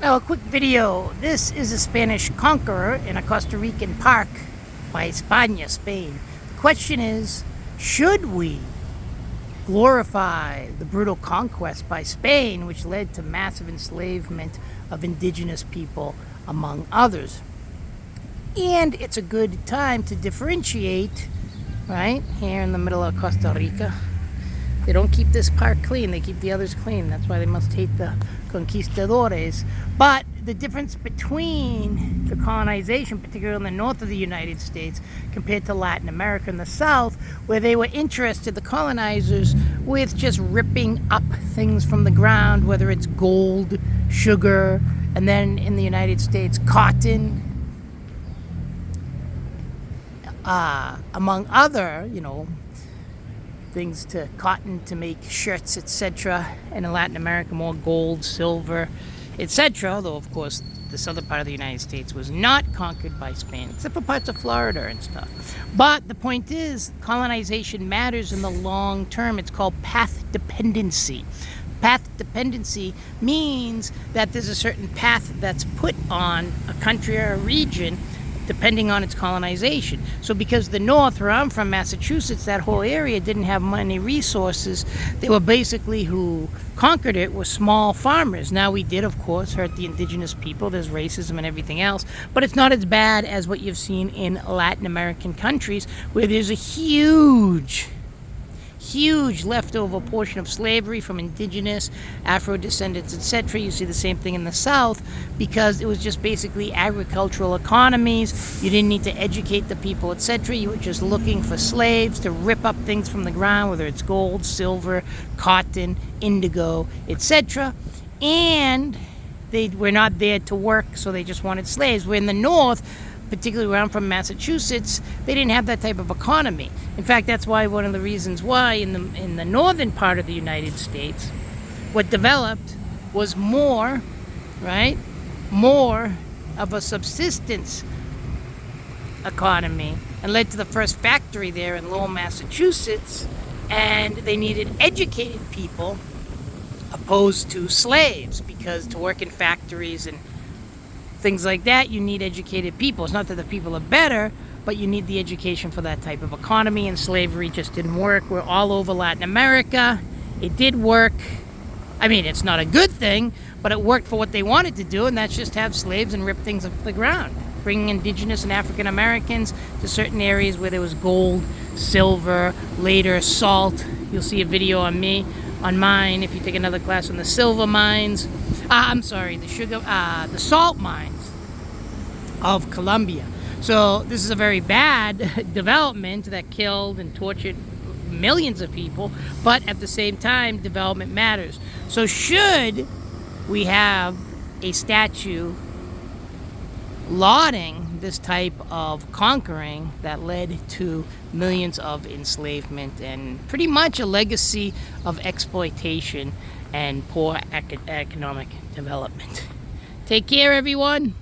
Well, a quick video. This is a Spanish conqueror in a Costa Rican park by España, Spain. The question is, should we glorify the brutal conquest by Spain, which led to massive enslavement of indigenous people, among others? And it's a good time to differentiate, right, here in the middle of Costa Rica. They don't keep this park clean, they keep the others clean. That's why they must hate the conquistadores. But the difference between the colonization, particularly in the north of the United States, compared to Latin America in the south, where they were interested, the colonizers, with just ripping up things from the ground, whether it's gold, sugar, and then in the United States, cotton, among other, things to cotton to make shirts, etc. And in Latin America, more gold, silver, etc. Although, of course, this other part of the United States was not conquered by Spain, except for parts of Florida and stuff. But the point is, colonization matters in the long term. It's called path dependency. Path dependency means that there's a certain path that's put on a country or a region depending on its colonization. So because the north, where I'm from, Massachusetts, that whole area didn't have many resources, they were basically, who conquered it were small farmers. Now we did, of course, hurt the indigenous people. There's racism and everything else, but it's not as bad as what you've seen in Latin American countries, where there's a huge leftover portion of slavery from indigenous, Afro-descendants, etc. You see the same thing in the South, because it was just basically agricultural economies. You didn't need to educate the people, etc. You were just looking for slaves to rip up things from the ground, whether it's gold, silver, cotton, indigo, etc. And they were not there to work, so they just wanted slaves. Where in the North, particularly where I'm from, Massachusetts, they didn't have that type of economy. In fact, that's why one of the reasons why in the northern part of the United States, what developed was more of a subsistence economy, and led to the first factory there in Lowell, Massachusetts. And they needed educated people opposed to slaves, because to work in factories and things like that, you need educated people. It's not that the people are better, but you need the education for that type of economy, and slavery just didn't work. We're all over Latin America. It did work. I mean, it's not a good thing, but it worked for what they wanted to do, and that's just have slaves and rip things off the ground. Bringing indigenous and African Americans to certain areas where there was gold, silver, later salt. You'll see a video on mine, if you take another class on the silver mines. The salt mines of Colombia. So this is a very bad development that killed and tortured millions of people, but at the same time, development matters. So should we have a statue lauding this type of conquering that led to millions of enslavement and pretty much a legacy of exploitation and poor economic development? Take care, everyone.